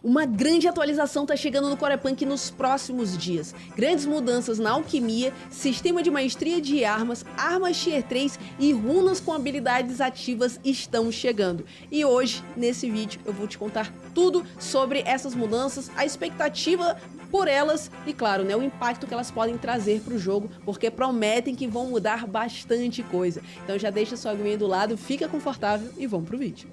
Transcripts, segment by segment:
Uma grande atualização está chegando no Corepunk nos próximos dias. Grandes mudanças na alquimia, sistema de maestria de armas, armas Tier 3 e runas com habilidades ativas estão chegando. E hoje, nesse vídeo, eu vou te contar tudo sobre essas mudanças, a expectativa por elas e, claro, né, o impacto que elas podem trazer para o jogo, porque prometem que vão mudar bastante coisa. Então já deixa sua aguinha do lado, fica confortável e vamos pro vídeo.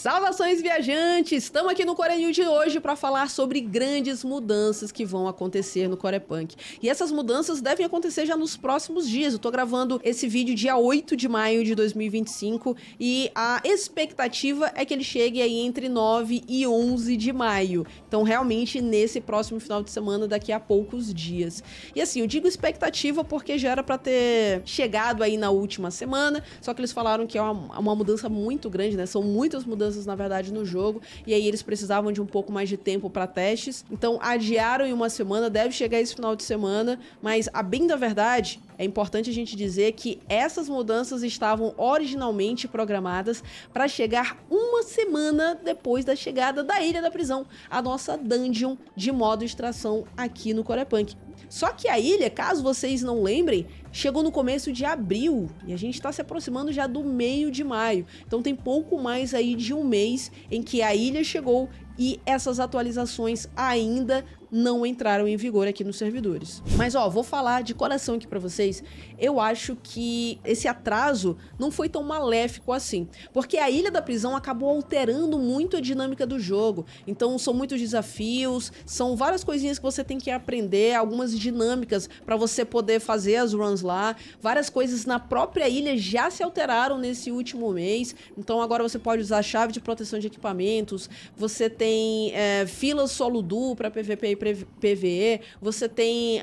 Saudações, viajantes! Estamos aqui no Core News de hoje para falar sobre grandes mudanças que vão acontecer no Corepunk. E essas mudanças devem acontecer já nos próximos dias. Eu tô gravando esse vídeo dia 8 de maio de 2025 e a expectativa é que ele chegue aí entre 9 e 11 de maio. Então, realmente, nesse próximo final de semana, daqui a poucos dias. E assim, eu digo expectativa porque já era para ter chegado aí na última semana, só que eles falaram que é uma mudança muito grande, né? São muitas mudanças na verdade no jogo, e aí eles precisavam de um pouco mais de tempo para testes, então adiaram em uma semana, deve chegar esse final de semana, mas a bem da verdade, é importante a gente dizer que essas mudanças estavam originalmente programadas para chegar uma semana depois da chegada da Ilha da Prisão, a nossa dungeon de modo extração aqui no Corepunk. Só que a ilha, caso vocês não lembrem, chegou no começo de abril e a gente está se aproximando já do meio de maio. Então tem pouco mais aí de um mês em que a ilha chegou e essas atualizações ainda não entraram em vigor aqui nos servidores. Mas ó, vou falar de coração aqui pra vocês, eu acho que esse atraso não foi tão maléfico assim, porque a Ilha da Prisão acabou alterando muito a dinâmica do jogo, então são muitos desafios, são várias coisinhas que você tem que aprender, algumas dinâmicas pra você poder fazer as runs lá, várias coisas na própria ilha já se alteraram nesse último mês, então agora você pode usar chave de proteção de equipamentos, você tem filas solo duo pra PVP e PVE, você tem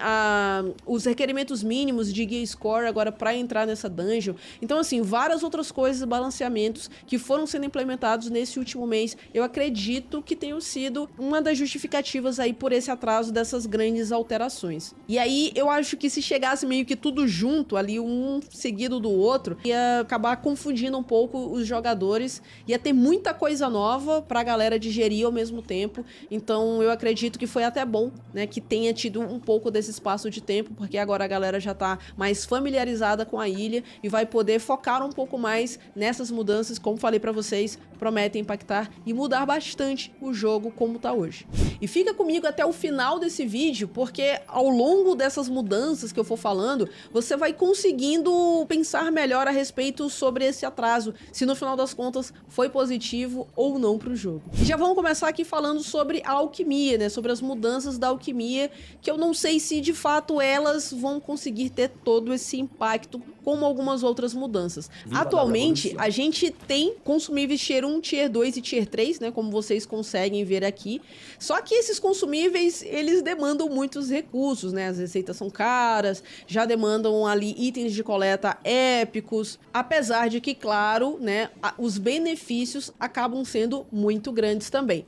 os requerimentos mínimos de Gear Score agora para entrar nessa dungeon. Então assim, várias outras coisas, balanceamentos que foram sendo implementados nesse último mês, eu acredito que tenham sido uma das justificativas aí por esse atraso dessas grandes alterações. E aí eu acho que se chegasse meio que tudo junto ali, um seguido do outro, ia acabar confundindo um pouco os jogadores, ia ter muita coisa nova pra galera digerir ao mesmo tempo, então eu acredito que foi até bom, né, que tenha tido um pouco desse espaço de tempo, porque agora a galera já tá mais familiarizada com a ilha e vai poder focar um pouco mais nessas mudanças, como falei pra vocês, prometem impactar e mudar bastante o jogo como tá hoje. E fica comigo até o final desse vídeo, porque ao longo dessas mudanças que eu for falando, você vai conseguindo pensar melhor a respeito sobre esse atraso, se no final das contas foi positivo ou não pro jogo. E já vamos começar aqui falando sobre a alquimia, né, sobre as mudanças da alquimia, que eu não sei se de fato elas vão conseguir ter todo esse impacto como algumas outras mudanças. Atualmente, a gente tem consumíveis Tier 1, Tier 2 e Tier 3, né, como vocês conseguem ver aqui, só que esses consumíveis, eles demandam muitos recursos, né, as receitas são caras, já demandam ali itens de coleta épicos, apesar de que, claro, né, os benefícios acabam sendo muito grandes também.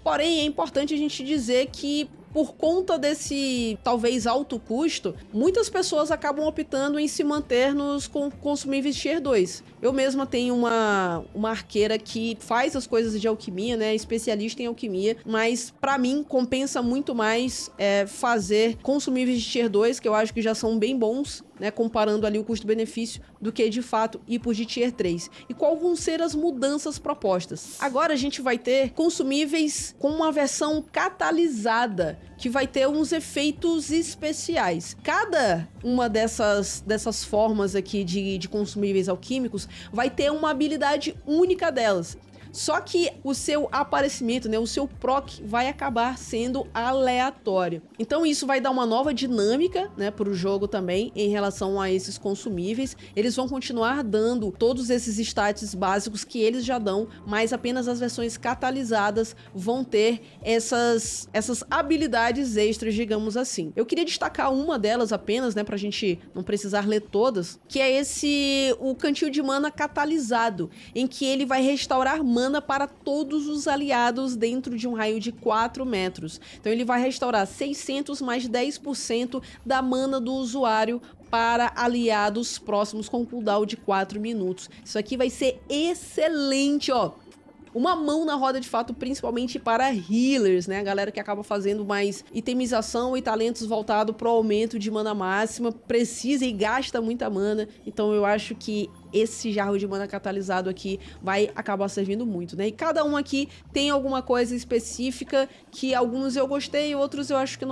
Porém, é importante a gente dizer que por conta desse, talvez, alto custo, muitas pessoas acabam optando em se manter nos consumíveis Tier 2. Eu mesma tenho uma arqueira que faz as coisas de alquimia, né, especialista em alquimia, mas pra mim compensa muito mais fazer consumíveis de Tier 2, que eu acho que já são bem bons, né, comparando ali o custo-benefício, do que de fato ir por de Tier 3. E qual vão ser as mudanças propostas? Agora a gente vai ter consumíveis com uma versão catalisada, que vai ter uns efeitos especiais. Cada uma dessas formas aqui de consumíveis alquímicos vai ter uma habilidade única delas. Só que o seu aparecimento, né, o seu proc vai acabar sendo aleatório. Então isso vai dar uma nova dinâmica, né, para o jogo também em relação a esses consumíveis. Eles vão continuar dando todos esses stats básicos que eles já dão, mas apenas as versões catalisadas vão ter essas habilidades extras, digamos assim. Eu queria destacar uma delas apenas, né, pra gente não precisar ler todas, que é o cantil de mana catalisado, em que ele vai restaurar mana para todos os aliados dentro de um raio de 4 metros. Então ele vai restaurar 600 mais 10% da mana do usuário para aliados próximos com cooldown de 4 minutos. Isso aqui vai ser excelente, ó. Uma mão na roda de fato, principalmente para healers, né? A galera que acaba fazendo mais itemização e talentos voltado pro aumento de mana máxima, precisa e gasta muita mana. Então eu acho que esse jarro de mana catalisado aqui vai acabar servindo muito, né? E cada um aqui tem alguma coisa específica que alguns eu gostei, outros eu acho que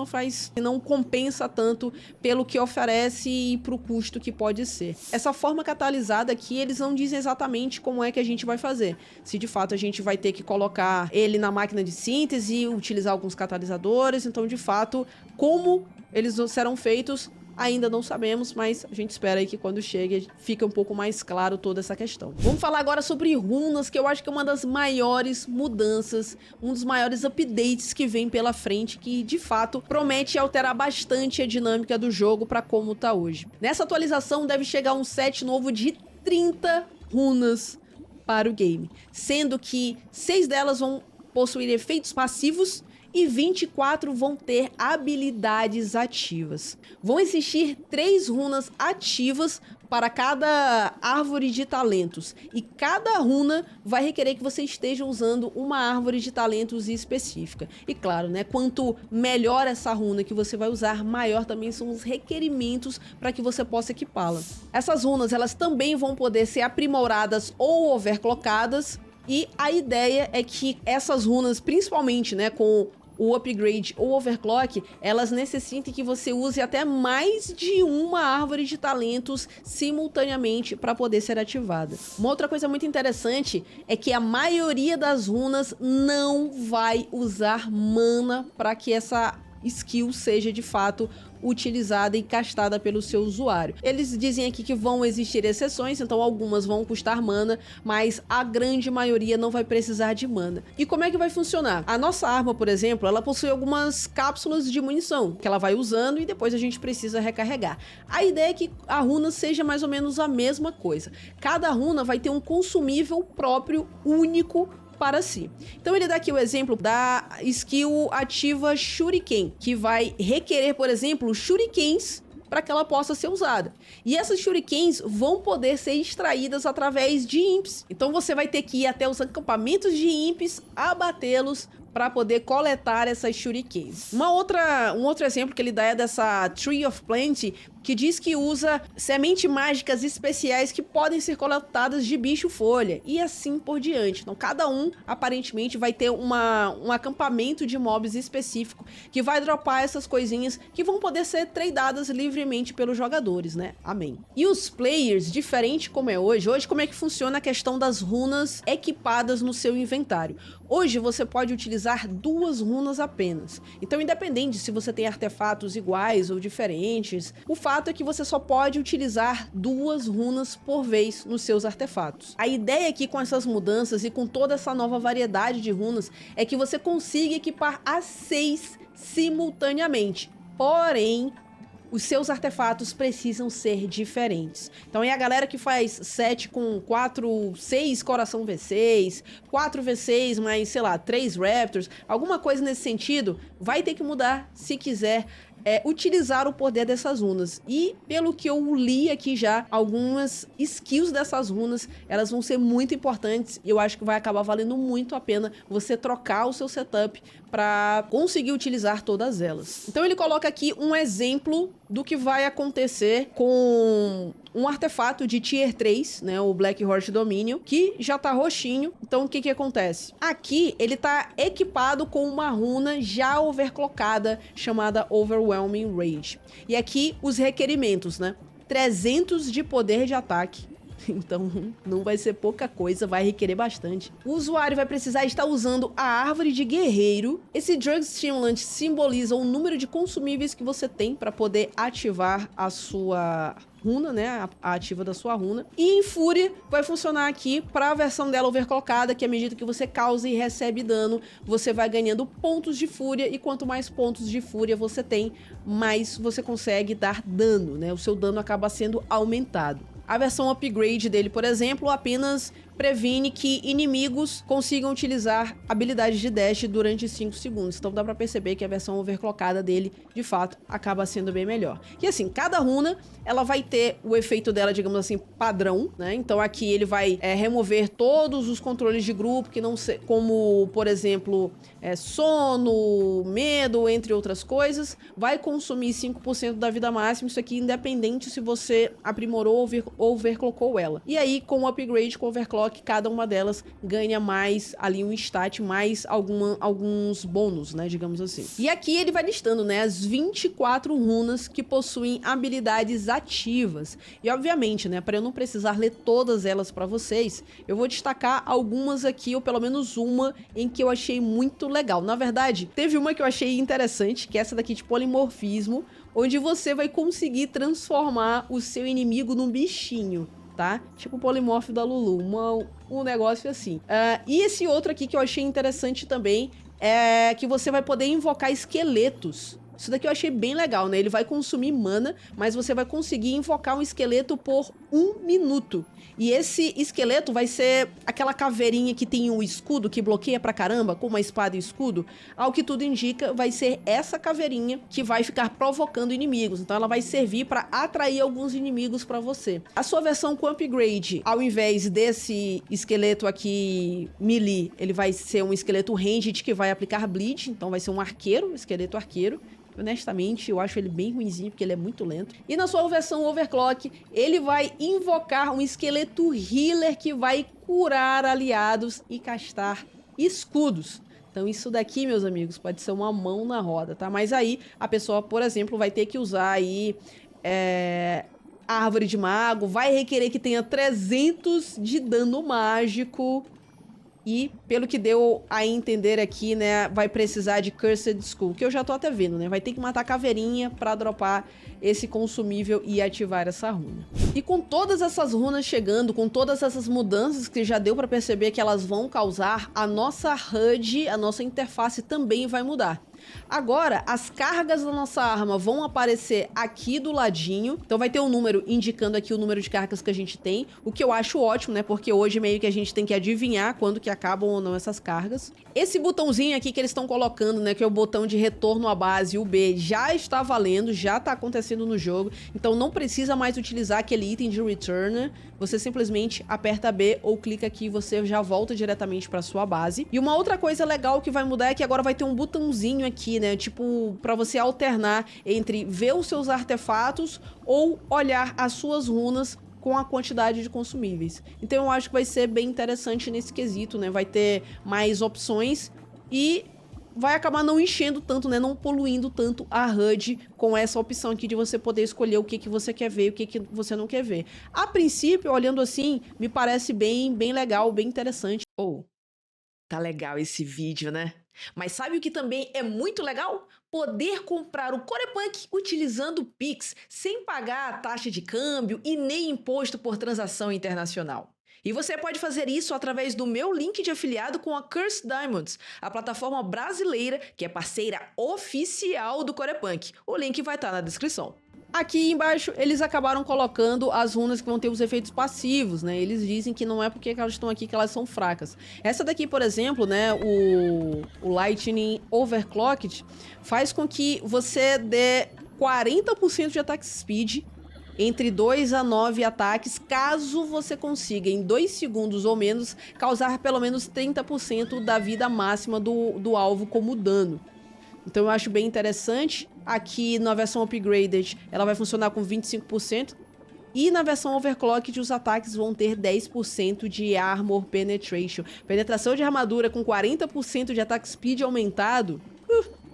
não compensa tanto pelo que oferece e pro custo que pode ser. Essa forma catalisada aqui, eles não dizem exatamente como é que a gente vai fazer. Se de fato a gente vai ter que colocar ele na máquina de síntese e utilizar alguns catalisadores, então de fato, como eles serão feitos, ainda não sabemos, mas a gente espera aí que quando chegue fique um pouco mais claro toda essa questão. Vamos falar agora sobre runas, que eu acho que é uma das maiores mudanças, um dos maiores updates que vem pela frente, que de fato promete alterar bastante a dinâmica do jogo para como tá hoje. Nessa atualização deve chegar um set novo de 30 runas para o game, sendo que 6 delas vão possuir efeitos passivos e 24 vão ter habilidades ativas. Vão existir 3 runas ativas para cada árvore de talentos, e cada runa vai requerer que você esteja usando uma árvore de talentos específica. E claro, né, quanto melhor essa runa que você vai usar, maior também são os requerimentos para que você possa equipá-la. Essas runas, elas também vão poder ser aprimoradas ou overclockadas, e a ideia é que essas runas, principalmente, né, com o upgrade ou overclock, elas necessitem que você use até mais de uma árvore de talentos simultaneamente para poder ser ativada. Uma outra coisa muito interessante é que a maioria das runas não vai usar mana para que essa skill seja de fato utilizada e castada pelo seu usuário. Eles dizem aqui que vão existir exceções, então algumas vão custar mana, mas a grande maioria não vai precisar de mana. E como é que vai funcionar? A nossa arma, por exemplo, ela possui algumas cápsulas de munição que ela vai usando e depois a gente precisa recarregar. A ideia é que a runa seja mais ou menos a mesma coisa. Cada runa vai ter um consumível próprio, único, para si. Então ele dá aqui o exemplo da skill ativa Shuriken, que vai requerer, por exemplo, shurikens para que ela possa ser usada. E essas shurikens vão poder ser extraídas através de imps. Então você vai ter que ir até os acampamentos de imps, abatê-los para poder coletar essas shurikens. Um outro exemplo que ele dá é dessa Tree of Plenty, que diz que usa sementes mágicas especiais que podem ser coletadas de bicho-folha, e assim por diante. Então cada um, aparentemente, vai ter um acampamento de mobs específico que vai dropar essas coisinhas que vão poder ser tradeadas livremente pelos jogadores, né? Amém. E os players, diferente como é hoje como é que funciona a questão das runas equipadas no seu inventário? Hoje você pode utilizar 2 runas apenas. Então, independente se você tem artefatos iguais ou diferentes, o fato é que você só pode utilizar 2 runas por vez nos seus artefatos. A ideia aqui com essas mudanças e com toda essa nova variedade de runas é que você consiga equipar as 6 simultaneamente. Porém, os seus artefatos precisam ser diferentes. Então é a galera que faz set com 6 coração V6, 4 V6 mais, sei lá, 3 Raptors, alguma coisa nesse sentido, vai ter que mudar se quiser utilizar o poder dessas runas. E pelo que eu li aqui já, algumas skills dessas runas, elas vão ser muito importantes, e eu acho que vai acabar valendo muito a pena você trocar o seu setup para conseguir utilizar todas elas. Então ele coloca aqui um exemplo do que vai acontecer com um artefato de Tier 3, né, o Black Horse Dominion, que já tá roxinho. Então o que que acontece? Aqui ele tá equipado com uma runa já overclockada, chamada Overwhelming Rage. E aqui os requerimentos, né? 300 de poder de ataque. Então não vai ser pouca coisa, vai requerer bastante. O usuário vai precisar estar usando a árvore de guerreiro. Esse Drug Stimulant simboliza o número de consumíveis que você tem para poder ativar a sua runa, né, a ativa da sua runa. E em Fúria vai funcionar aqui para a versão dela overclockada, que à medida que você causa e recebe dano, você vai ganhando pontos de Fúria, e quanto mais pontos de Fúria você tem, mais você consegue dar dano, né? O seu dano acaba sendo aumentado. A versão upgrade dele, por exemplo, apenas previne que inimigos consigam utilizar habilidades de dash durante 5 segundos. Então dá pra perceber que a versão overclockada dele, de fato, acaba sendo bem melhor. E assim, cada runa, ela vai ter o efeito dela, digamos assim, padrão, né? Então aqui ele vai remover todos os controles de grupo, que não se, como, por exemplo, sono, medo, entre outras coisas. Vai consumir 5% da vida máxima, isso aqui independente se você aprimorou ou overclockou ela. E aí, com o upgrade, com o overclock, cada uma delas ganha mais ali um stat, mais alguns bônus, né, digamos assim. E aqui ele vai listando, né, as 24 runas que possuem habilidades ativas. E obviamente, né, para eu não precisar ler todas elas para vocês, eu vou destacar algumas aqui, ou pelo menos uma em que eu achei muito legal. Na verdade, teve uma que eu achei interessante, que é essa daqui de polimorfismo, onde você vai conseguir transformar o seu inimigo num bichinho. Tá? Tipo o polimorfo da Lulu, um negócio assim. E esse outro aqui que eu achei interessante também é que você vai poder invocar esqueletos. Isso daqui eu achei bem legal, né? Ele vai consumir mana, mas você vai conseguir invocar um esqueleto por 1 minuto. E esse esqueleto vai ser aquela caveirinha que tem um escudo que bloqueia pra caramba, com uma espada e escudo. Ao que tudo indica, vai ser essa caveirinha que vai ficar provocando inimigos. Então ela vai servir pra atrair alguns inimigos pra você. A sua versão com upgrade, ao invés desse esqueleto aqui melee, ele vai ser um esqueleto ranged que vai aplicar bleed. Então vai ser um arqueiro, esqueleto arqueiro. Honestamente, eu acho ele bem ruinzinho, porque ele é muito lento. E na sua versão overclock, ele vai invocar um esqueleto healer que vai curar aliados e castar escudos. Então isso daqui, meus amigos, pode ser uma mão na roda, tá? Mas aí a pessoa, por exemplo, vai ter que usar aí árvore de mago, vai requerer que tenha 300 de dano mágico. E, pelo que deu a entender aqui, né, vai precisar de Cursed Skull, que eu já tô até vendo, né? Vai ter que matar a caveirinha pra dropar esse consumível e ativar essa runa. E com todas essas runas chegando, com todas essas mudanças que já deu pra perceber que elas vão causar, a nossa HUD, a nossa interface também vai mudar. Agora, as cargas da nossa arma vão aparecer aqui do ladinho. Então vai ter um número indicando aqui o número de cargas que a gente tem. O que eu acho ótimo, né? Porque hoje meio que a gente tem que adivinhar quando que acabam ou não essas cargas. Esse botãozinho aqui que eles estão colocando, né? Que é o botão de retorno à base, o B, já está valendo, já está acontecendo no jogo. Então não precisa mais utilizar aquele item de returner. Você simplesmente aperta B ou clica aqui e você já volta diretamente para sua base. E uma outra coisa legal que vai mudar é que agora vai ter um botãozinho aqui, né? Tipo, para você alternar entre ver os seus artefatos ou olhar as suas runas com a quantidade de consumíveis. Então eu acho que vai ser bem interessante nesse quesito, né? Vai ter mais opções e vai acabar não enchendo tanto, né? Não poluindo tanto a HUD com essa opção aqui de você poder escolher o que que você quer ver e o que que você não quer ver. A princípio, olhando assim, me parece bem legal, bem interessante. Tá legal esse vídeo, né? Mas sabe o que também é muito legal? Poder comprar o Corepunk utilizando o Pix, sem pagar a taxa de câmbio e nem imposto por transação internacional. E você pode fazer isso através do meu link de afiliado com a Cursed Diamonds, a plataforma brasileira que é parceira oficial do Corepunk. O link vai estar na descrição. Aqui embaixo, eles acabaram colocando as runas que vão ter os efeitos passivos, né? Eles dizem que não é porque elas estão aqui que elas são fracas. Essa daqui, por exemplo, né? O Lightning Overclocked faz com que você dê 40% de attack speed entre 2 a 9 ataques, caso você consiga, em 2 segundos ou menos, causar pelo menos 30% da vida máxima do alvo como dano. Então eu acho bem interessante. Aqui na versão upgraded ela vai funcionar com 25%. E na versão overclocked os ataques vão ter 10% de armor penetration. Penetração de armadura com 40% de attack speed aumentado.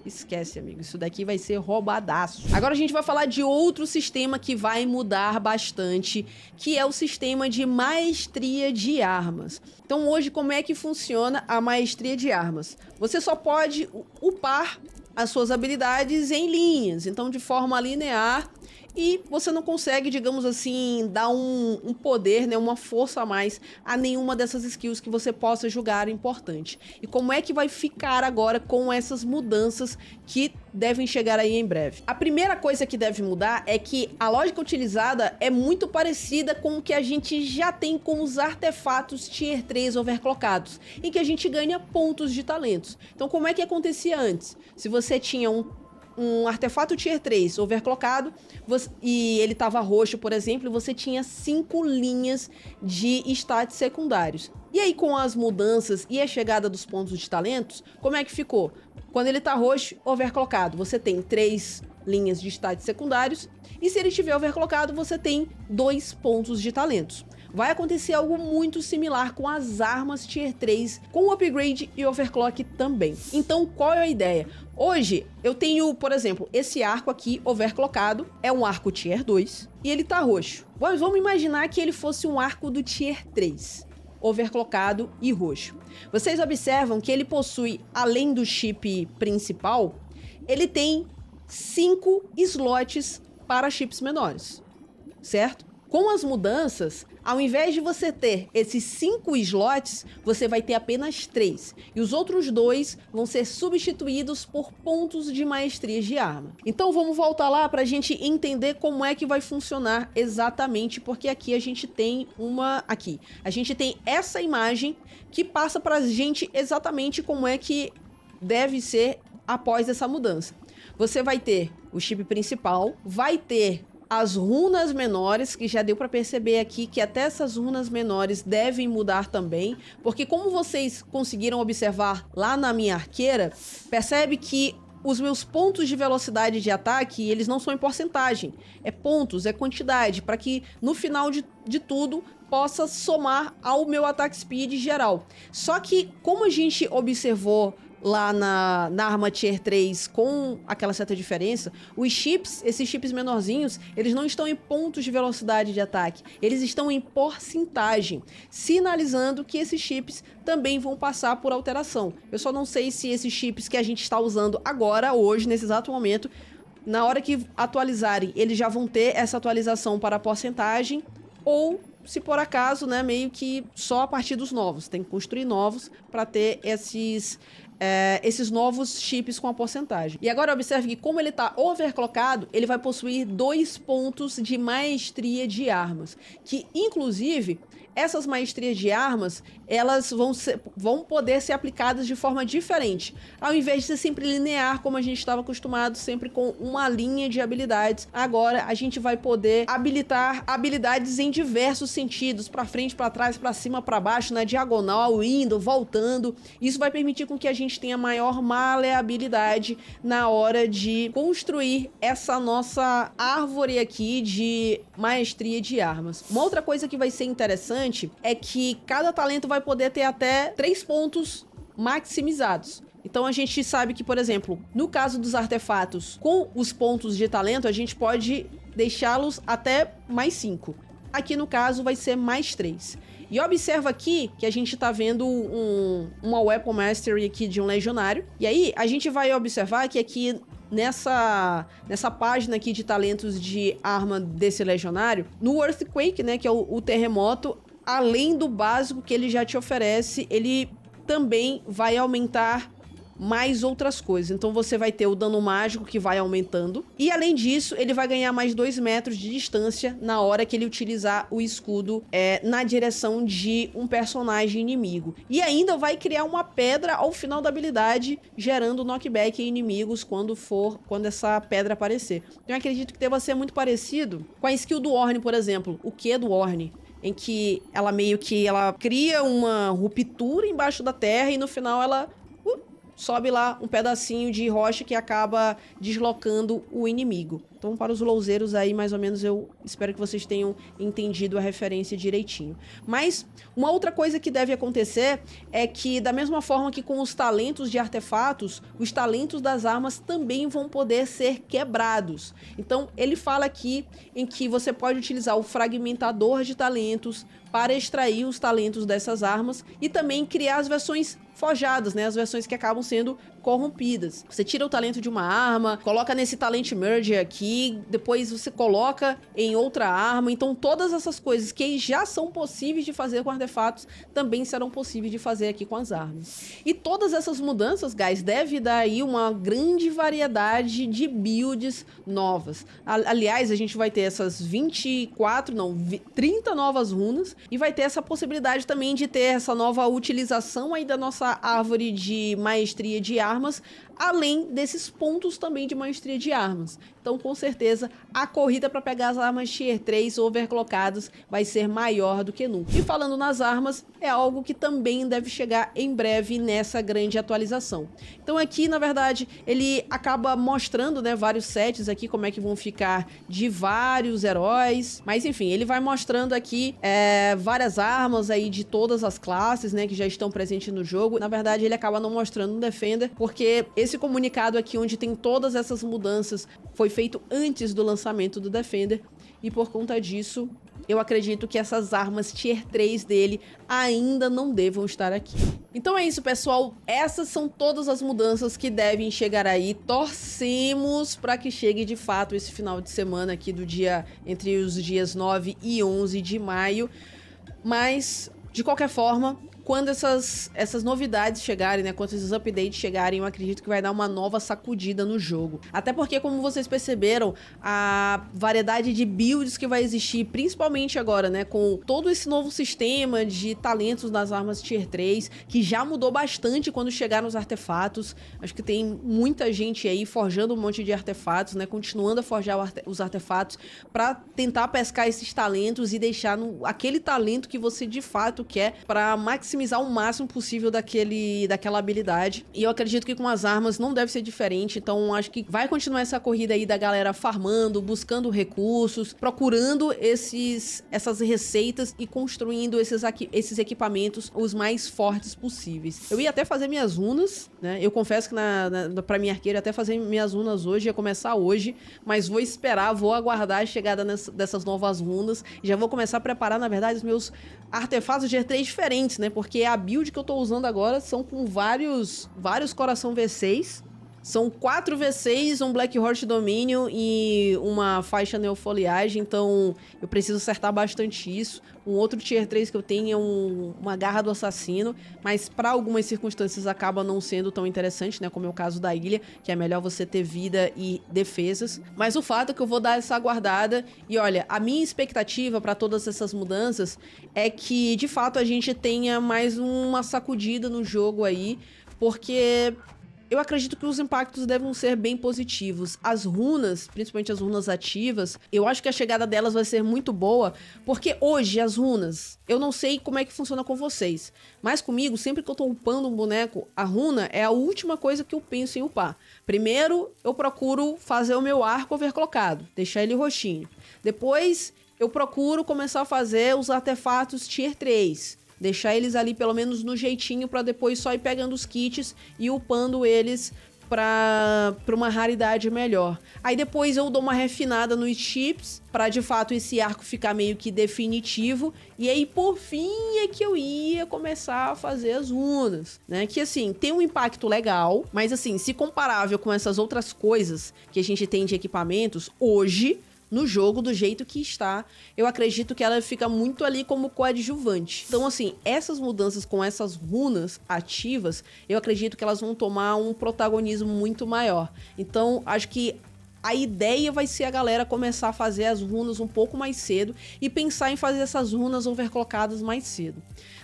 Esquece, amigo. Isso daqui vai ser roubadaço. Agora a gente vai falar de outro sistema que vai mudar bastante, que é o sistema de maestria de armas. Então hoje, como é que funciona a maestria de armas? Você só pode upar as suas habilidades em linhas, então de forma linear. e você não consegue, digamos assim, dar um poder, né, uma força a mais a nenhuma dessas skills que você possa julgar importante. E como é que vai ficar agora com essas mudanças que devem chegar aí em breve? A primeira coisa que deve mudar é que a lógica utilizada é muito parecida com o que a gente já tem com os artefatos Tier 3 overclockados, em que a gente ganha pontos de talentos. Então, como é que acontecia antes? Se você tinha um artefato Tier 3 overclockado e ele estava roxo, por exemplo, você tinha 5 linhas de stats secundários. E aí, com as mudanças e a chegada dos pontos de talentos, como é que ficou? Quando ele tá roxo, overclockado, você tem 3 linhas de stats secundários, e se ele estiver overclockado, você tem 2 pontos de talentos. Vai acontecer algo muito similar com as armas Tier 3, com upgrade e overclock também. Então, qual é a ideia? Hoje, eu tenho, por exemplo, esse arco aqui, overclockado, é um arco Tier 2, e ele tá roxo. Mas vamos imaginar que ele fosse um arco do Tier 3, overclockado e roxo. Vocês observam que ele possui, além do chip principal, ele tem 5 slots para chips menores, certo? Com as mudanças, ao invés de você ter esses 5 slots, você vai ter apenas 3. E os outros 2 vão ser substituídos por pontos de maestria de arma. Então vamos voltar lá para a gente entender como é que vai funcionar exatamente, porque aqui a gente tem a gente tem essa imagem que passa para a gente exatamente como é que deve ser após essa mudança. Você vai ter o chip principal, vai ter as runas menores, que já deu para perceber aqui que até essas runas menores devem mudar também, porque como vocês conseguiram observar lá na minha arqueira, percebe que os meus pontos de velocidade de ataque, eles não são em porcentagem, é pontos, é quantidade, para que no final de tudo possa somar ao meu ataque speed geral. Só que como a gente observou lá na arma Tier 3 com aquela certa diferença, os chips, esses chips menorzinhos, eles não estão em pontos de velocidade de ataque, eles estão em porcentagem, sinalizando que esses chips também vão passar por alteração. Eu só não sei se esses chips que a gente está usando agora, hoje, nesse exato momento, na hora que atualizarem, eles já vão ter essa atualização para a porcentagem, ou se por acaso, né, meio que só a partir dos novos, tem que construir novos para ter esses novos chips com a porcentagem. E agora observe que como ele está overclockado, ele vai possuir 2 pontos de maestria de armas, que inclusive essas maestrias de armas, elas vão poder ser aplicadas de forma diferente. Ao invés de ser sempre linear, como a gente estava acostumado, sempre com uma linha de habilidades, agora a gente vai poder habilitar habilidades em diversos sentidos, para frente, para trás, para cima, para baixo, na diagonal, indo, voltando. Isso vai permitir com que a gente tenha maior maleabilidade na hora de construir essa nossa árvore aqui de maestria de armas. Uma outra coisa que vai ser interessante é que cada talento vai poder ter até 3 pontos maximizados. Então a gente sabe que, por exemplo, no caso dos artefatos com os pontos de talento, a gente pode deixá-los até mais 5. Aqui no caso vai ser mais 3. E observa aqui que a gente tá vendo uma Weapon Mastery aqui de um legionário. E aí a gente vai observar que aqui nessa página aqui de talentos de arma desse legionário, no Earthquake, né, que é o terremoto, além do básico que ele já te oferece, ele também vai aumentar mais outras coisas. Então você vai ter o dano mágico que vai aumentando. E além disso, ele vai ganhar mais 2 metros de distância na hora que ele utilizar o escudo na direção de um personagem inimigo. E ainda vai criar uma pedra ao final da habilidade, gerando knockback em inimigos quando essa pedra aparecer. Então eu acredito que deva ser muito parecido com a skill do Ornn, por exemplo. O Q do Ornn, em que ela meio que cria uma ruptura embaixo da terra e no final ela sobe lá um pedacinho de rocha que acaba deslocando o inimigo. Então, para os louzeiros aí, mais ou menos, eu espero que vocês tenham entendido a referência direitinho. Mas uma outra coisa que deve acontecer é que, da mesma forma que com os talentos de artefatos, os talentos das armas também vão poder ser quebrados. Então, ele fala aqui em que você pode utilizar o fragmentador de talentos para extrair os talentos dessas armas e também criar as versões forjadas, né? As versões que acabam sendo corrompidas. Você tira o talento de uma arma, coloca nesse Talent Merge aqui, depois você coloca em outra arma. Então todas essas coisas que já são possíveis de fazer com artefatos também serão possíveis de fazer aqui com as armas. E todas essas mudanças, guys, deve dar aí uma grande variedade de builds novas. Aliás, a gente vai ter essas 30 novas runas e vai ter essa possibilidade também de ter essa nova utilização aí da nossa árvore de maestria de armas, além desses pontos também de maestria de armas. Então, com certeza, a corrida para pegar as armas Tier 3 overclockadas vai ser maior do que nunca. E falando nas armas, é algo que também deve chegar em breve nessa grande atualização. Então aqui, na verdade, ele acaba mostrando, né, vários sets aqui, como é que vão ficar de vários heróis. Mas enfim, ele vai mostrando aqui várias armas aí de todas as classes, né, que já estão presentes no jogo. Na verdade, ele acaba não mostrando no Defender, porque esse comunicado aqui, onde tem todas essas mudanças, foi feito antes do lançamento do Defender. E por conta disso, eu acredito que essas armas Tier 3 dele ainda não devam estar aqui. Então é isso, pessoal. Essas são todas as mudanças que devem chegar aí. Torcemos para que chegue de fato esse final de semana aqui entre os dias 9 e 11 de maio. Mas, de qualquer forma, quando essas novidades chegarem, né, quando esses updates chegarem, eu acredito que vai dar uma nova sacudida no jogo. Até porque, como vocês perceberam, a variedade de builds que vai existir, principalmente agora, né, com todo esse novo sistema de talentos nas armas Tier 3, que já mudou bastante quando chegaram os artefatos. Acho que tem muita gente aí forjando um monte de artefatos, né, continuando a forjar os artefatos para tentar pescar esses talentos e deixar aquele talento que você de fato quer para maximizar o máximo possível daquela habilidade. E eu acredito que com as armas não deve ser diferente, então acho que vai continuar essa corrida aí da galera farmando, buscando recursos, procurando essas receitas e construindo esses equipamentos os mais fortes possíveis. Eu ia até fazer minhas runas, né? Eu confesso que pra minha arqueira até fazer minhas runas hoje, ia começar hoje, mas vou esperar, vou aguardar a chegada dessas novas runas e já vou começar a preparar, na verdade, os meus artefatos de Tier 3 diferentes, né? Porque a build que eu tô usando agora são com vários coração V6. São 4 V6, um Black Horse Dominion e uma faixa neofoliagem, então eu preciso acertar bastante isso. Um outro Tier 3 que eu tenho é uma garra do assassino, mas para algumas circunstâncias acaba não sendo tão interessante, né? Como é o caso da ilha, que é melhor você ter vida e defesas. Mas o fato é que eu vou dar essa aguardada e olha, a minha expectativa para todas essas mudanças é que de fato a gente tenha mais uma sacudida no jogo aí, porque eu acredito que os impactos devem ser bem positivos. As runas, principalmente as runas ativas, eu acho que a chegada delas vai ser muito boa, porque hoje as runas, eu não sei como é que funciona com vocês, mas comigo, sempre que eu tô upando um boneco, a runa é a última coisa que eu penso em upar. Primeiro, eu procuro fazer o meu arco overclockado, deixar ele roxinho. Depois, eu procuro começar a fazer os artefatos Tier 3. Deixar eles ali pelo menos no jeitinho para depois só ir pegando os kits e upando eles para uma raridade melhor. Aí depois eu dou uma refinada nos chips para de fato esse arco ficar meio que definitivo. E aí por fim é que eu ia começar a fazer as runas, né? Que assim, tem um impacto legal, mas assim, se comparável com essas outras coisas que a gente tem de equipamentos, hoje no jogo, do jeito que está, eu acredito que ela fica muito ali como coadjuvante. Então, assim, essas mudanças com essas runas ativas, eu acredito que elas vão tomar um protagonismo muito maior. Então, acho que a ideia vai ser a galera começar a fazer as runas um pouco mais cedo e pensar em fazer essas runas overclockadas mais cedo.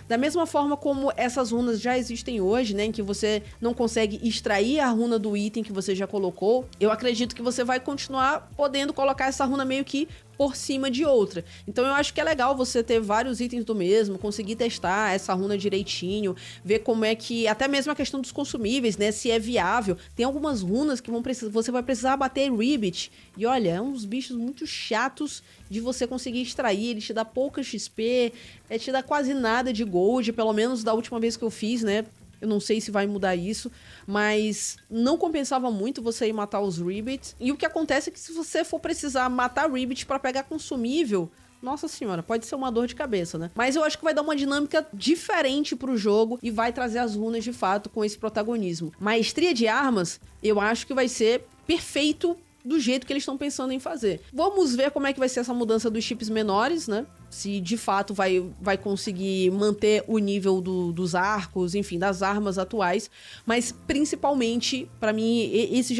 Da mesma forma como essas runas já existem hoje, né, em que você não consegue extrair a runa do item que você já colocou, eu acredito que você vai continuar podendo colocar essa runa meio que por cima de outra. Então eu acho que é legal você ter vários itens do mesmo, conseguir testar essa runa direitinho, ver como é que, até mesmo a questão dos consumíveis, né, se é viável. Tem algumas runas que você vai precisar bater Ribbit, e olha, é uns bichos muito chatos de você conseguir extrair, ele te dá pouca XP, te dá quase nada de gold, pelo menos da última vez que eu fiz, né. Eu não sei se vai mudar isso, mas não compensava muito você ir matar os Ribbits. E o que acontece é que se você for precisar matar Ribbit para pegar consumível, nossa senhora, pode ser uma dor de cabeça, né? Mas eu acho que vai dar uma dinâmica diferente pro jogo e vai trazer as runas de fato com esse protagonismo. Maestria de armas, eu acho que vai ser perfeito do jeito que eles estão pensando em fazer. Vamos ver como é que vai ser essa mudança dos chips menores, né? Se de fato vai conseguir manter o nível dos arcos, enfim, das armas atuais. Mas principalmente, pra mim, esse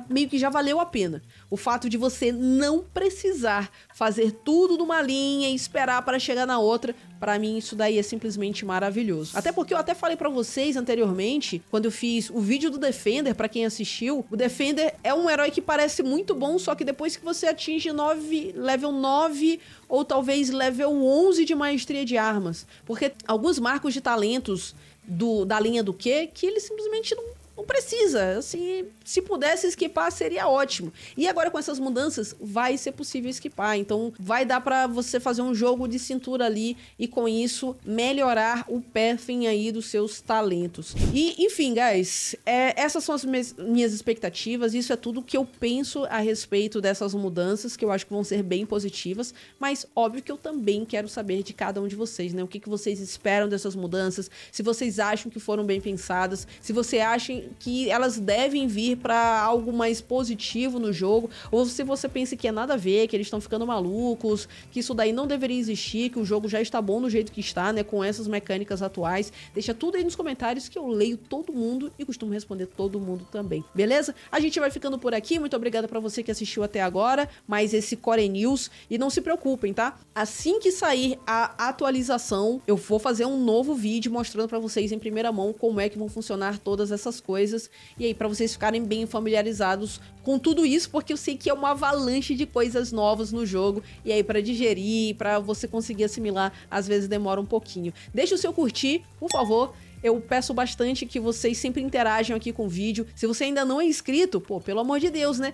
meio que já valeu a pena. O fato de você não precisar fazer tudo numa linha e esperar para chegar na outra, pra mim isso daí é simplesmente maravilhoso. Até porque eu até falei pra vocês anteriormente, quando eu fiz o vídeo do Defender, pra quem assistiu, o Defender é um herói que parece muito bom, só que depois que você atinge level 9 ou talvez level 11 de maestria de armas. Porque alguns marcos de talentos da linha do Q, que ele simplesmente não precisa, assim, se pudesse esquipar seria ótimo. E agora com essas mudanças vai ser possível esquipar, então vai dar pra você fazer um jogo de cintura ali e com isso melhorar o pathing aí dos seus talentos. E enfim, guys, essas são as minhas expectativas, isso é tudo que eu penso a respeito dessas mudanças, que eu acho que vão ser bem positivas, mas óbvio que eu também quero saber de cada um de vocês, né? O que vocês esperam dessas mudanças, se vocês acham que foram bem pensadas, se você acham que elas devem vir para algo mais positivo no jogo, ou se você pensa que é nada a ver, que eles estão ficando malucos, que isso daí não deveria existir, que o jogo já está bom do jeito que está, né, com essas mecânicas atuais. Deixa tudo aí nos comentários que eu leio todo mundo e costumo responder todo mundo também, beleza? A gente vai ficando por aqui, muito obrigada para você que assistiu até agora, mais esse Core News, e não se preocupem, tá? Assim que sair a atualização, eu vou fazer um novo vídeo mostrando para vocês em primeira mão como é que vão funcionar todas essas coisas, e aí para vocês ficarem bem familiarizados com tudo isso, porque eu sei que é uma avalanche de coisas novas no jogo, e aí para digerir, para você conseguir assimilar, às vezes demora um pouquinho. Deixa o seu curtir, por favor. Eu peço bastante que vocês sempre interajam aqui com o vídeo. Se você ainda não é inscrito, pô, pelo amor de Deus, né?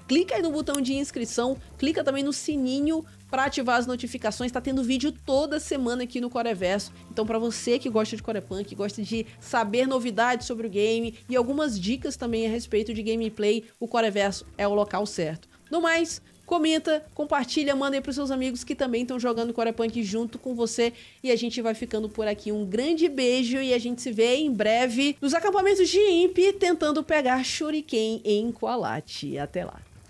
Clica aí no botão de inscrição, clica também no sininho para ativar as notificações. Tá tendo vídeo toda semana aqui no Coreverso. Então para você que gosta de Corepunk, gosta de saber novidades sobre o game e algumas dicas também a respeito de gameplay, o Coreverso é o local certo. No mais, comenta, compartilha, manda aí pros seus amigos que também estão jogando Corepunk junto com você. E a gente vai ficando por aqui. Um grande beijo e a gente se vê em breve nos acampamentos de Imp tentando pegar Shuriken em Koalat. Até lá.